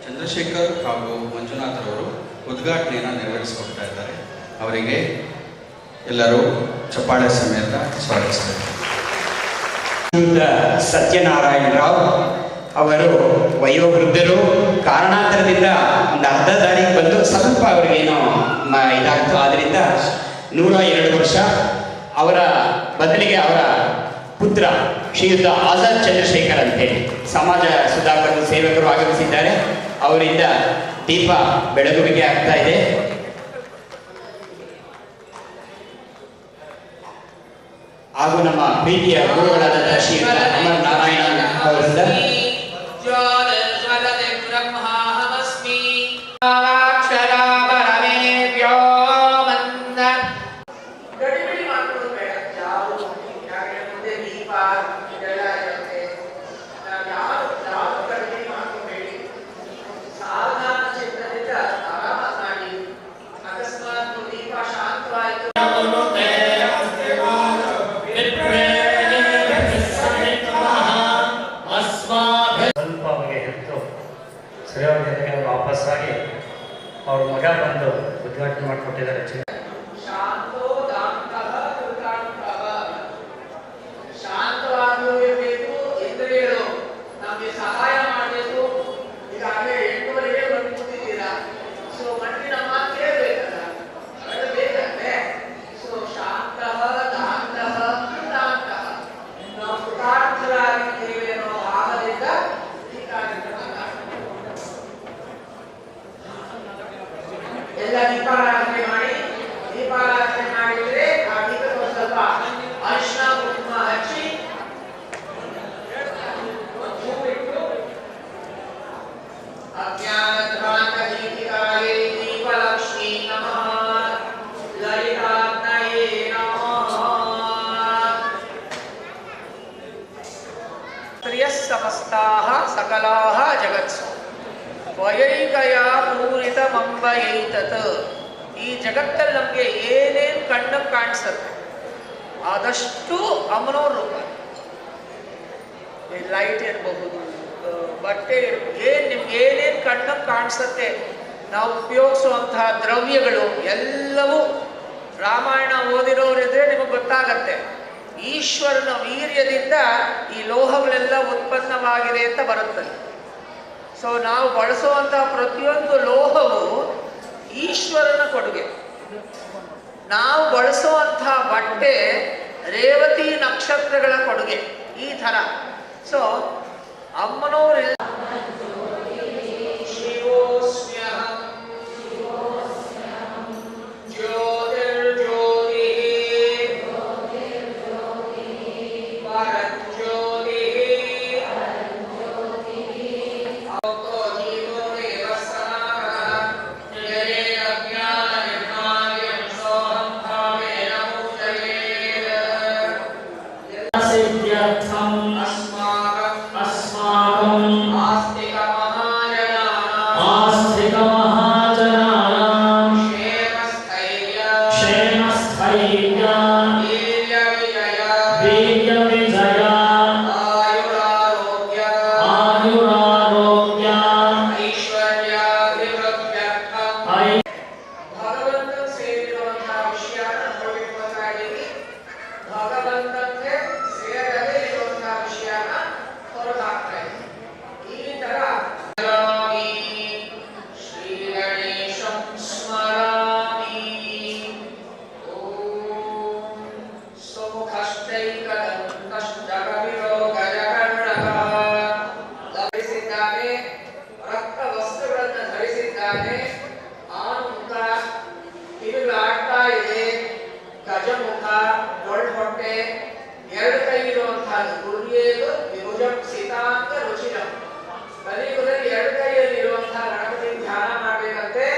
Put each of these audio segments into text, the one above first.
ಚಂದ್ರಶೇಖರ್ ಹಾಗೂ ಮಂಜುನಾಥರವರು ಉದ್ಘಾಟನೆಯನ್ನು ನೆರವೇರಿಸಿಕೊಡ್ತಾ ಇದ್ದಾರೆ. ಅವರಿಗೆ ಎಲ್ಲರೂ ಚಪ್ಪಾಳೆ ಸಮೇತ ಸ್ವಾಗತಿಸಿದ್ದಾರೆ. ಸತ್ಯನಾರಾಯಣ ರಾವ್ ಅವರು ವಯೋವೃದ್ಧರು, ಕಾರಣಾಂತರದಿಂದ ಒಂದು ಅರ್ಧ ದಾರಿಗೆ ಬಂದು ಸ್ವಲ್ಪ ಅವರಿಗೇನೋ ಇದಾಗ್ತು. ಆದ್ದರಿಂದ 102 ವರ್ಷ. ಅವರ ಬದಲಿಗೆ ಅವರ ಪುತ್ರ ಶ್ರೀಯುತ ಆಜಾದ್ ಚಂದ್ರಶೇಖರ್ ಅಂತೇಳಿ ಸಮಾಜ ಸುಧಾಕರ ಸೇವಕರು ಆಗಮಿಸಿದ್ದಾರೆ. ಅವರಿಂದ ದೀಪ ಬೆಳಗುವಿಕೆ ಆಗ್ತಾ ಇದೆ. ಹಾಗೂ ನಮ್ಮ ಪ್ರೀತಿಯ ಗುರುಗಳಾದಂತಹ ಶ್ರೀಯುತ ಅಮರ್ ನಾರಾಯಣ ಅವರಿಂದ ವಾಪಸ್ಸಾಗಿ ಅವ್ರ ಮಗ ಬಂದು ಉದ್ಘಾಟನೆ ಮಾಡಿಕೊಟ್ಟಿದ್ದಾರೆ. ಶಾಂತವಾಗಿರಬೇಕು, ಇಂದ್ರಿಯಗಳು ನಮಗೆ ಸಹಾಯ ಮಾಡಬೇಕು. ಈಗಾಗಲೇ 8:30ಗೆ ಬಂದು ಕೂತಿದ್ದೀರಾ. ಸೊ ಮಣ್ಣಿನ ಮಾತು ಕೇಳಬೇಕಲ್ಲ, ಬೇಕಂತೆ. ಸೊ ಶಾಂತ ದಾಂತ ಕೃತಾಂತ, ನಾವು ಕೃತಾರ್ಥರಾಗಿದ್ದೇವೆ ಅನ್ನೋ ಭಾವದಿಂದ ಈ ಕಾರ್ಯಕ್ರಮ ಎಲ್ಲ ದೀಪಾರಾಧನೆ ಮಾಡಿ. ದೀಪಾರಾಧನೆ ಮಾಡಿದ್ರೆ ಆ ದೀಪಕ್ಕೆ ಸ್ವಲ್ಪ ಅರಿಶಿನ ಕುಂಕುಮ ಹಚ್ಚಿ ಅಜ್ಞಾನಧ್ವಾಂತ ದೀಪಿಕಾಯೇ ದೀಪಲಕ್ಷ್ಮೀ ನಮಃ ಲಲಿತಾತ್ಮಯೇ ನಮಃ. ತ್ರಿಯಃ ಸಮಸ್ತಾಃ ಸಕಲಾಃ ಜಗತ್ಸು ವಯೈಕಯ ಪೂರಿತ ಮಂಬಯೈತತ್. ಈ ಜಗತ್ತಲ್ಲಿ ನಮಗೆ ಏನೇನು ಕಣ್ಣು ಕಾಣಿಸುತ್ತೆ ಆದಷ್ಟು ಅಮ್ಮನವ್ರ ರೂಪ. ಲೈಟ್ ಇರಬಹುದು, ಬಟ್ಟೆ ಇರಬಹುದು, ನಿಮ್ಗೆ ಏನೇನು ಕಣ್ಣು ಕಾಣಿಸುತ್ತೆ, ನಾವು ಉಪಯೋಗಿಸುವಂತಹ ದ್ರವ್ಯಗಳು ಎಲ್ಲವೂ ರಾಮಾಯಣ ಓದಿರೋರಿದ್ರೆ ನಿಮಗೆ ಗೊತ್ತಾಗತ್ತೆ. ಈಶ್ವರನ ವೀರ್ಯದಿಂದ ಈ ಲೋಹಗಳೆಲ್ಲ ಉತ್ಪನ್ನವಾಗಿದೆ ಅಂತ ಬರುತ್ತದೆ. ಸೊ ನಾವು ಬಳಸುವಂತಹ ಪ್ರತಿಯೊಂದು ಲೋಹವು ಈಶ್ವರನ ಕೊಡುಗೆ. ನಾವು ಬಳಸುವಂತಹ ಬಟ್ಟೆ ರೇವತಿ ನಕ್ಷತ್ರಗಳ ಕೊಡುಗೆ. ಈ ಥರ ಸೊ ಅಮ್ಮನವರೆಲ್ಲ अस्माकं ರಕ್ತ ವಸ್ತ್ರಗಳನ್ನು ಧರಿಸಿದ್ದಾನೆ. ಆನು ಮುಖ ತಿರುಗಾಡ್ತಾ ಇದೆ. ಗಜಮುಖ, ಹೊಟ್ಟೆ, ಎರಡು ಕೈ ಇರುವಂತಹದ್ದು. ಗುರುಯೇದು ವಿಭುಜಂ ಸೀತಾಂತ ರುಚಿರಂ. ಕಲಿಯುಗದಲ್ಲಿ ಎರಡು ಕೈಯಲ್ಲಿ ಇರುವಂತಹ ಗಣಪತಿ ಧ್ಯಾನ ಮಾಡಬೇಕಂತೆ.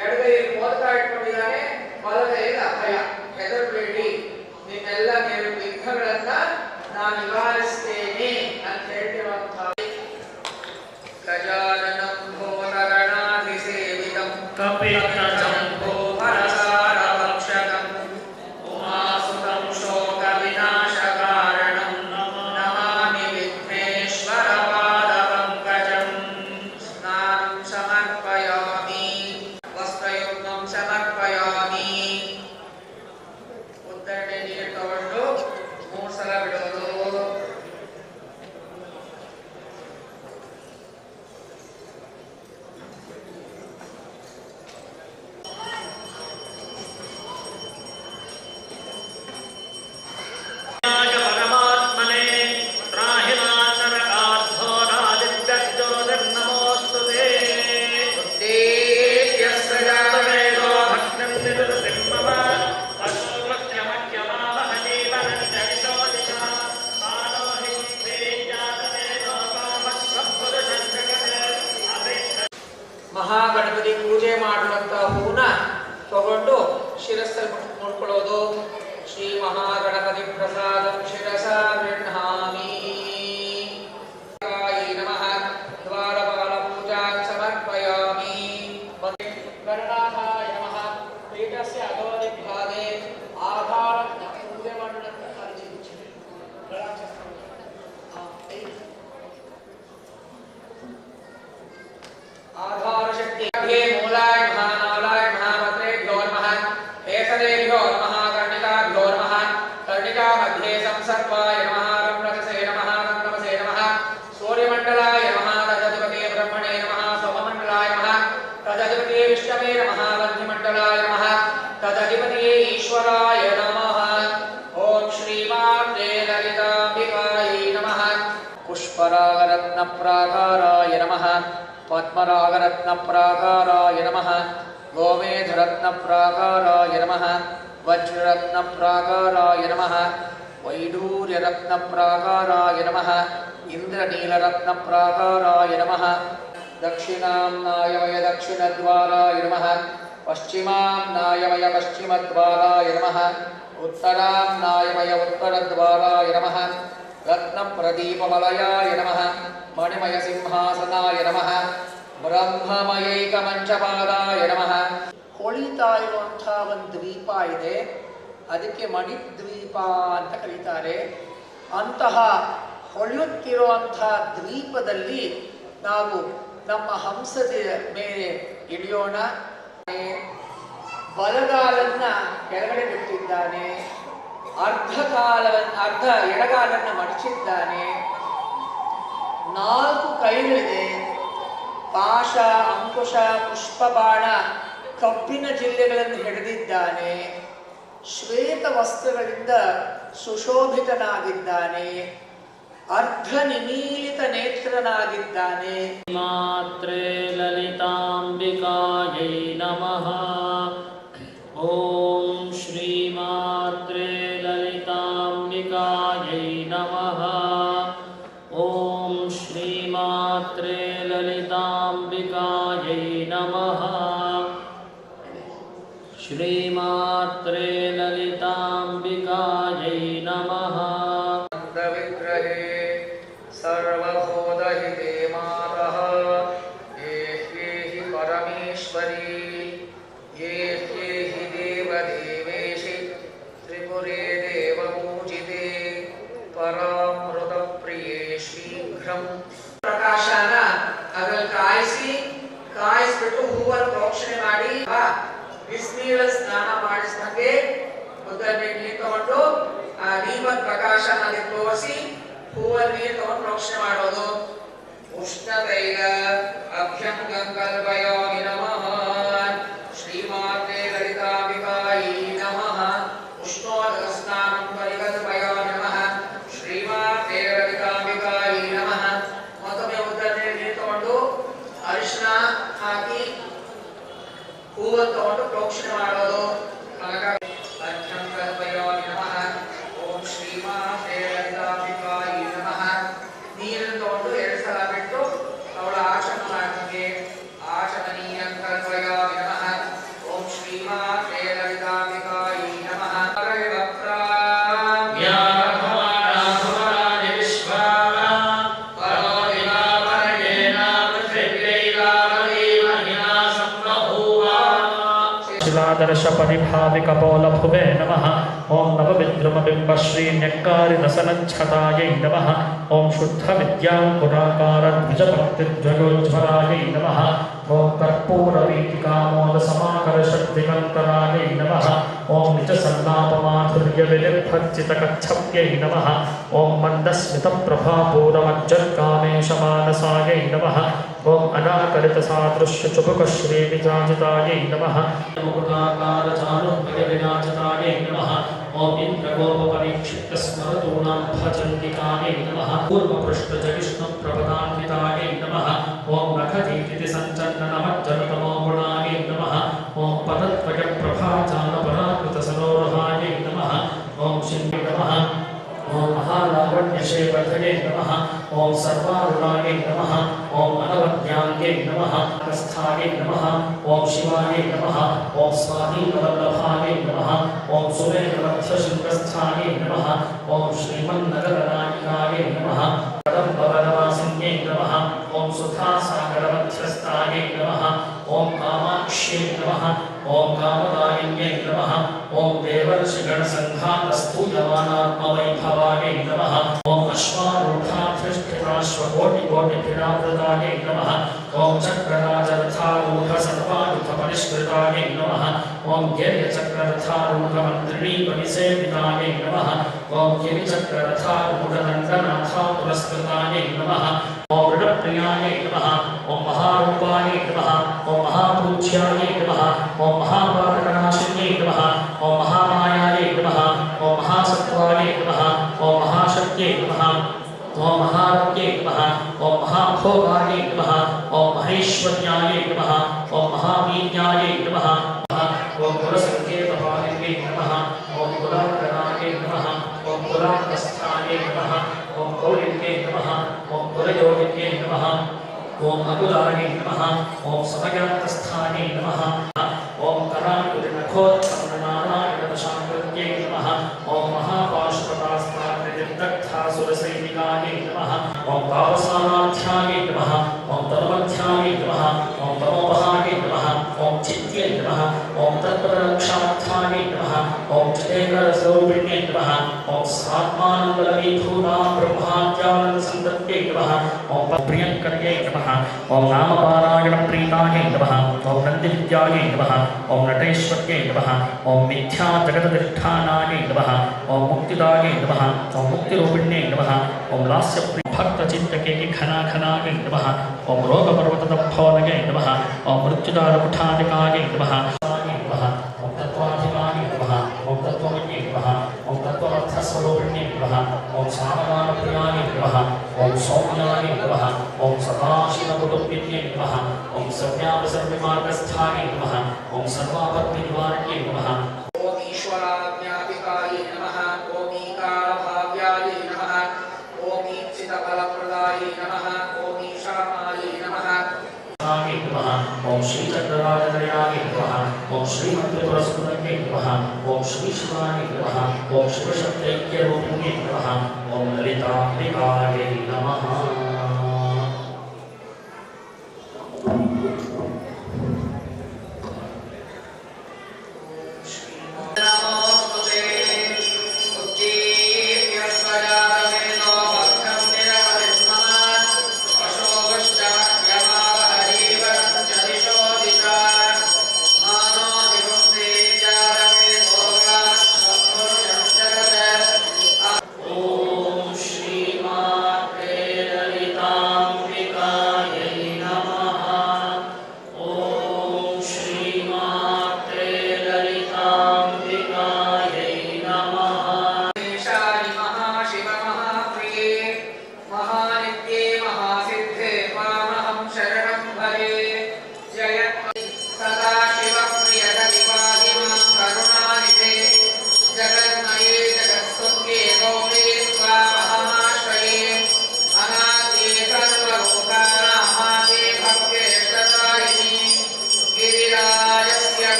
ಎರಡು ಕೈಯಲ್ಲಿ ಮೋದಕ ಇಟ್ಕೊಂಡಿದ್ದಾನೆ, ಬಲಗೈಯಲ್ಲಿ ಅಭಯ. ಹೆದರಬೇಡಿ, ನಿಮ್ಮೆಲ್ಲ ವಿಘ್ನಗಳನ್ನ ನಾನು ನಿವಾರಿಸ್ತೇನೆ ಅಂತ ಹೇಳ್ತಿರುವಂತಹ ಗಜಾನನಂ ಭೂತಗಣಾಧಿಸೇವಿತಂ ಕಪಿತಜಂಭೋ ಫಲಸಾರಭಕ್ಷಕಂ ಉಮಾಸುತಂ ಶೋಕ ವಿನಾಶಕಾರಣಂ ನಮಾಮಿ ವಿಘ್ನೇಶ್ವರ ಪಾದಪಂಕಜಂ. ಸ್ನಾನಂ ಸಮರ್ಪಯಾಮಿ, ವಸ್ತ್ರಯುಗ್ಮಂ ಸಮರ್ಪಯಾಮಿ. ಉದ್ದರಣೆ ನೀರು ತಗೊಂಡು 3 ಸಲ ಬಿಡೋದು. ಮಹಾಗಣಪತಿ ಪೂಜೆ ಮಾಡುವಂತಹ ಹೂನ ತಗೊಂಡು ಶಿರಸ್ಸಲ್ಲಿ ಮುಡ್ಕೊಳ್ಳೋದು. ಶ್ರೀ ಮಹಾಗಣಪತಿ ಪ್ರಸಾದಂ ಶಿರಸ ಗೃಹಾಮಿ. ನಮಃ ದ್ವಾರಪಾಲ ಪೂಜಾಂ ಸಮರ್ಪಯಾಮಿ. ಗಣನಾಥಾಯ ನಮಃ. ಪೀಠಸ್ಯ ಅಧೋದಿಗ್ಭಾಗೆ ಆಧಾರ ಪೂಜೆ ಮಾಡುವಂತಹ आधार शक्ति मूलाय नमः, नालाय नमः, वक्रेभ्यो नमः, केसरेभ्यो नमः, कर्णिकाभ्यो नमः, कर्णिका मध्ये संसर्पाय नमः, रम्रकसे नमः, रम्रमसे नमः, सूर्यमण्डलाय नमः, तदधिपते ब्रह्मणे नमः, सोममण्डलाय नमः, तदधिपते विष्णवे नमः, वह्निमण्डलाय नमः, तदधिपते ईश्वराय नमः. ओम श्रीमात्रे ललिताम्बिकायै नमः. पुष्परागरत्नप्राकाराय नमः, पद्मरागरत्नप्राकाराय नमः, गोमेधरत्नप्राकाराय नमः, वज्ररत्नप्राकाराय नमः, वैडूर्यरत्नप्राकाराय नमः, इन्द्रनीलरत्नप्राकाराय नमः. दक्षिणाम्नाय वय दक्षिणद्वाराय नमः, पश्चिमाम्नाय वय पश्चिमद्वाराय नमः, उत्तराम्नाय वय उत्तरद्वाराय नमः, रत्नप्रदीपवलयाय नमः, मणिमय सिंहासनाय नमः, ಬ್ರಹ್ಮಮಯೈಕಮಂಚಪಾದಾಯ ನಮಃ. ಹೊಳಿತಾ ಇರುವಂತಹ ಒಂದು ದ್ವೀಪ ಇದೆ, ಅದಕ್ಕೆ ಮಣಿದ್ವೀಪ ಅಂತ ಕರೀತಾರೆ. ಅಂತಹ ಹೊಳೆಯುತ್ತಿರುವಂತಹ ದ್ವೀಪದಲ್ಲಿ ನಾವು ನಮ್ಮ ಹಂಸದ ಮೇಲೆ ಇಳಿಯೋಣ. ಬಲಗಾಲನ್ನ ಕೆಳಗಡೆ ಬಿಟ್ಟಿದ್ದಾನೆ, ಅರ್ಧ ಎಡಗಾಲನ್ನು ಮಡಚಿದ್ದಾನೆ. 4 ಕೈಗಳಿದೆ. ಪಾಶ, ಅಂಕುಶ, ಪುಷ್ಪಬಾಣ, ಕಬ್ಬಿನ ಜಿಲ್ಲೆಗಳನ್ನು ಹಿಡಿದಿದ್ದಾನೆ. ಶ್ವೇತ ವಸ್ತ್ರಗಳಿಂದ ಸುಶೋಭಿತನಾಗಿದ್ದಾನೆ. ಅರ್ಧ ನಿಮೀಲಿತ ನೇತ್ರನಾಗಿದ್ದಾನೆ. ಮಾತ್ರೇ ಲಲಿತಾಂಬಿಕಾಯೈ ನಮಃ. ಓಂ ಶ್ರೀ ಮಾತ್ರೇ ಲಲಿತಾಂಬಿಕಾಯೈ ನಮಃ. ಓಂ ಶ್ರೀ ಮಾತ್ರೇ ಲಲಿತಾಂಬಿಕಾಯೈ ನಮಃ. ಶ್ರೀ ಮಾತ್ರೇ ಲಲಿತಾಂಬಿಕಾಯೈ ನಮಃ. ವಿಗ್ರಹೇ ಸರ್ವಭೂತಹಿತೆ ಮಾತಃ ಏಹ್ಯೇಹಿ ಪರಮೇಶ್ವರಿ ಏಹ್ಯೇಹಿ ದೇವದೇವೇಶಿ ತ್ರಿಪುರೇ ದೇವಪೂಜಿತೆ ಪರಾಮೃತ ಪ್ರಿಯೇ ಶೀಘ್ರಂ. ಪ್ರಕಾಶನ ಅದ್ರಲ್ಲಿ ಕಾಯಿಸ್ಬಿಟ್ಟು ಹೂವನ್ನು ಪ್ರೋಕ್ಷಣೆ ಮಾಡಿ ಬಿಸಿನೀರ ಸ್ನಾನ ಮಾಡಿಸಿದಂಗೆ ಉದ್ದನೆ ನೀರು ತಗೊಂಡು ಆ ದೀಪದ ಪ್ರಕಾಶನ ತೋರಿಸಿ ಹೂವನ್ನು ನೀರು ತಗೊಂಡು ಪ್ರೋಕ್ಷಣೆ ಮಾಡೋದು. ಉಷ್ಣತೈಲ ಅಭ್ಯಂಗಂ ಕಲ್ಪಯಾಮಿ ನಮಃ. ಶ್ರೀಮಾತೆ ಲಲಿತಾಂಬಿಕಾಯೈ ನಮಃ. ಉಷ್ಣೋದಕ ಸ್ನಾನಂ ಪರಿಕಲ್ಪಯಾಮಿ ನಮಃ. ಶ್ರೀಮಾತೆ ಲಲಿತಾಂಬಿಕಾಯೈ ನಮಃ. ಮತ್ತೊಮ್ಮೆ ಉದ್ದನೆ ಅರಿಶಿನ ಹಾಕಿ ಹೂವನ್ನು ತಗೊಂಡು ಪ್ರೋಕ್ಷಣೆ ಮಾಡೋದು. ಹಾಗಾಗಿ ಅರ್ಘ್ಯಂ ಕಲ್ಪಯಾಮಿ ನಮಃ. ಓಂ ಶ್ರೀಮಾತೆ ಲಲಿತಾಂಬಿಕಾಯಿ ನಮಃ. ನೀರನ್ನು ತಗೊಂಡು 2 ಸಲ ಬಿಟ್ಟು ಅವಳ ಆಚಮನ ಮಾಡಿದಂಗೆ ಆಚಮನೀಯಂ ಕಲ್ಪಯಾಮಿ ನಮಃ. ಓಂ ಶ್ರೀಮಾತೆ ಲಲಿತಾಂಬಿಕಾಯಿ ನಮಃ. शिलादर्श परिभाविकपोलभुवे नमः. ओं नवविद्रुमबिम्बश्रीन्यक्कारिरसनच्छटायै नमः. ओं शुद्धविद्याङ्कुराकारद्विजभक्तिध्वयोज्ज्वलायै नमः. ओं कर्पूरवीतिकामोदसमाकरशक्तिमन्तरायै नमः. ओं निजसल्लापमाधुर्यविनिर्भर्जितकच्छप्यै नमः. ओं मन्दस्मितप्रभापूरमज्जत्कामेशमानसायै नमः. ओं अनाकरितसादृश्यचुबुकश्रीविजाजितायै नमः. मुकुटाकारचारुभयविराजितायै नमः. ओं इन्द्रगोपपरीक्षितस्मरतूणां भजन्तिकायै नमः. पूर्वपृष्ठजविष्णुप्रपदान्वितायै नमः. ओं नखदीप्तिसञ्चन्ननमज्जनतमो गुणायै नमः. ओं पदद्वयप्रभाचालपराकृतसरोरुहायै नमः. ओं शिन्वे नमः. ओं महालावण्यशेवर्धये नमः. ओं सर्वारुणायै नमः. ओं अनवद्याङ्गे नमः. स्थायै नमः. ओं शिवायै नमः. ओं स्वाधीनवल्लभायै नमः. ओं सुमेरमध्यशृङ्गस्थायै नमः. ओं श्रीमन्नगरनायिकायै नमः. कदम्बवनवासिन्यै नमः. ओं सुधासागरमध्यस्थायै नमः. ओं कामाक्ष्यै नमः. ओं कामदायिन्यै नमः. ओं देवर्षिगणसङ्घातस्थूयमानात्मवैभवायै नमः. ओं अश्वारूढाधिष्ठिताश्वकोटिकोटिपीडावृतायै नमः. ओं चक्रराजरथारूढसर्वायुधपरिष्कृतायै नमः. ओं गिर्यचक्ररथारूढमन्त्रिणीपरिसेवितायै नमः. ओं गिरिचक्ररथारूढदण्डनाथापुरस्कृतायै नमः. ओं मृडप्रियायै नमः. ओं महारूपायै नमः. ओं महापूज्यायै नमः. ओं महापातकनाशिन्यै नमः. ओं महामायायै नमः. ओं महासत्त्वायै नमः. ओं महाशक्त्यै नमः. ओं महारत्यै नमः. ओं महाभोगायै नमः. ओं महेश्वर्यायै नमः. ओं महावीर्यायै नमः. ओं कुलसङ्केतपालिन्यै नमः. ओं कुलाकरायै नमः. ओं कुलाकस्थायै नमः. ओं कौलिन्यै नमः. ओं कुलयोगिन्यै नमः. ओं अकुलायै नमः. ओं समयान्तस्थायै नमः. ओं कराकुलिनखोत्पन्ननारायणदशाङ्कृत्यै नमः. ओं महापाशुपतास्तान्निर्दग्धासुरसैनिकायै नमः. ओं तापसानाध्यायै नमः. ओं तनुमध्यायै नमः. ओं तमोपहायै नमः. ओं चित्यै नमः. ओं तत्पररक्षार्थायै नमः. ओं चितेकरस्वरूपिण्यै नमः. ओं स्वात्मानन्दलवीभूतां ब्रह्माद्यानन्दसन्तत्यै नमः. ओं प्रियङ्कर्यै नमः. ओं नामपारायणप्रीतायै नमः. ओं नन्दिविद्यायै नमः. ओं नटेश्वर्यै नमः. ओं मिथ्याजगदधिष्ठानायै नमः. ओं मुक्तिदायै नमः. ओं मुक्तिरूपिण्यै नमः. ओं लास्यभक्तचिन्तके घनाघनायै नमः. ओं रोगपर्वतदम्भोलये नमः. ओं मृत्युदारकुठादिकायै नमः. ओं तत्त्वाधिकायै नमः. ओं तत्त्वमन्यै नमः. ओं तत्त्वमर्थस्वरूपिण्यै नमः. ओं सामगानप्रियायै नमः. ओं सौम्यायै नमः. ओं सदाशिवकुटुम्बिन्यै नमः. ओं सव्यापसर्वमार्गस्थायै नमः. ओं सर्वापत्तिनिवारण्यै नमः. ओम ईश्वराज्ञापिकायै नमः. ओम ईकारभाव्यायै नमः. ओम ईप्सितफलप्रदायै नमः. ओम ईशानायै नमः. नमः. ओं श्रीचक्रराजतनयायै नमः. ओं श्रीमन्त्रिपुरस्कृतये नमः. ओं श्रीशिवाय नमः. ओं शिवशक्तैक्यरूपिण्ये नमः. ओं ललिताम्बिकायै नमः. ओम श्रीमात्रे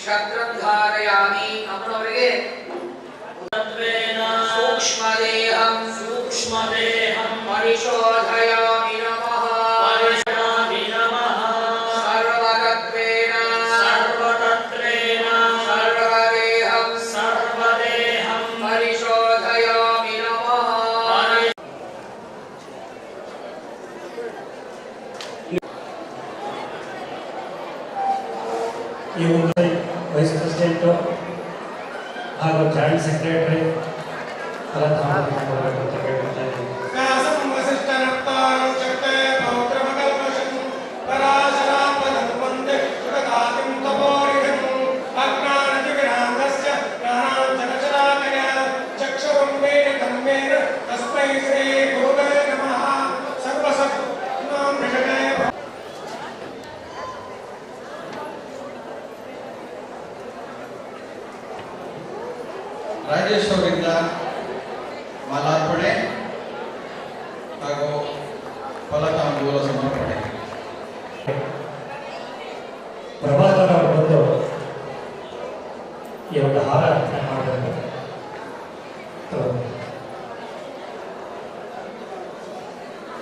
ಛತ್ರಂ ಧಾರಯಾಮಿ. ಅಮ್ಮನವರಿಗೆ ಸೂಕ್ಷ್ಮದೇಹಂ ಪರಿಶೋಧಯಾಮಿ ನಮಃ. ಸರ್ವತತ್ವೇನ ಸರ್ವದೇಹಂ ಪರಿಶೋಧಯಾಮಿ ನಮಃ. ಈ ಒಂದು ವೈಸ್ ಪ್ರೆಸಿಡೆಂಟು ಹಾಗೂ ಜಾಯಿಂಟ್ ಸೆಕ್ರೆಟರಿ ಎಲ್ಲ ಕೊಡಬೇಕು ಅಂತ ಕೇಳ್ಕೊತಾ ಇದ್ದೀನಿ. ರಾಜೇಶ್ ಅವರಿಂದ ಮಾಲಾರ್ಪಣೆ ಹಾಗೂ ಫಲತಾಂಬೂಲ ಸಮರ್ಪಣೆ. ಪ್ರಭಾಕರ್ ಅವರು ಬಂದು ಈ ಒಂದು ಹಾರ ಮಾಡಬೇಕು.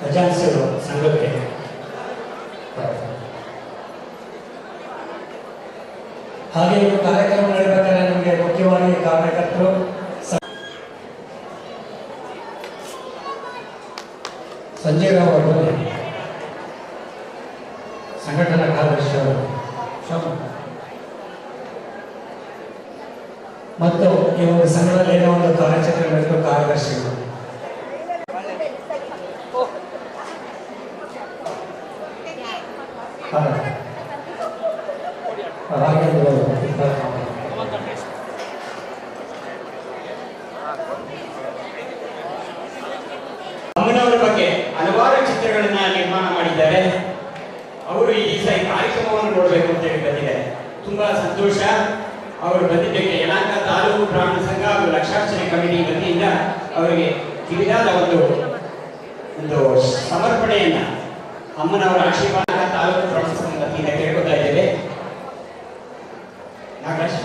ಖಜಾನ್ಸಿರು ಸಂಘಕ್ಕೆ ಹಾಗೆ ಈ ಕಾರ್ಯಕ್ರಮ ನಡೆಯಬೇಕಾದ್ರೆ ನಮಗೆ ಮುಖ್ಯವಾಗಿ ಕಾರ್ಯಕರ್ತರು ಸಂಜಯ್ ರಾವ್ ಅವರು ಸಂಘಟನಾ ಕಾರ್ಯದರ್ಶಿ ಅವರು ಮತ್ತು ಈ ಒಂದು ಸಂಘದಲ್ಲಿ ಏನೋ ಒಂದು ಕಾರ್ಯಾಚರಣೆ ನಡೆಯುವ ಕಾರ್ಯದರ್ಶಿಗಳು ಅಮ್ಮನವರ ಬಗ್ಗೆ ಹಲವಾರು ಚಿತ್ರಗಳನ್ನ ನಿರ್ಮಾಣ ಮಾಡಿದ್ದಾರೆ. ಅವರು ಈ ದಿವಸ ಈ ಕಾರ್ಯಕ್ರಮವನ್ನು ನೋಡಬೇಕು ಅಂತ ಹೇಳಿ ಬಂದಿದ್ದಾರೆ. ತುಂಬಾ ಸಂತೋಷ ಅವರು ಬಂದಿದ್ದಕ್ಕೆ. ಯಲಹಂಕ ತಾಲೂಕು ಬ್ರಾಹ್ಮಣ ಸಂಘ ಹಾಗೂ ಲಕ್ಷಾರ್ಚನೆ ಕಮಿಟಿ ವತಿಯಿಂದ ಅವರಿಗೆ ಕಿರಿದಾದ ಒಂದು ಸಮರ್ಪಣೆಯನ್ನ ಅಮ್ಮನವರ ಆಶೀರ್ವಾದ ತಾಲೂಕು ಬ್ರಾಹ್ಮಣ ಸಂಘ ವತಿಯಿಂದ ಕೇಳ್ಕೊತಾ ಇದ್ದೇವೆ. ನಾಗರಾಜ್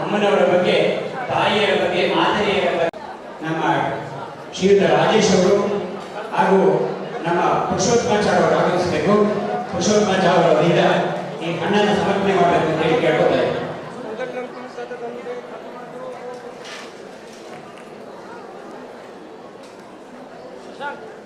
ಅಮ್ಮನವರ ಬಗ್ಗೆ, ತಾಯಿಯರ ಬಗ್ಗೆ, ಮಾತೆಯರ ಬಗ್ಗೆ ನಮ್ಮ ಶ್ರೀಯುತ ರಾಜೇಶ್ ಅವರು ಹಾಗೂ ನಮ್ಮ ಪುರುಷೋತ್ತಮಾಚಾರ್ಯ ಅವರು ಆಗಮಿಸಬೇಕು. ಪುರುಷೋತ್ತಮಾಚಾರ್ಯ ಅವರಿಂದ ಈ ಹಣ್ಣನ್ನು ಸಮರ್ಪಣೆ ಮಾಡಬೇಕು ಅಂತ ಹೇಳಿ ಕೇಳ್ಕೊತಾರೆ. Sir.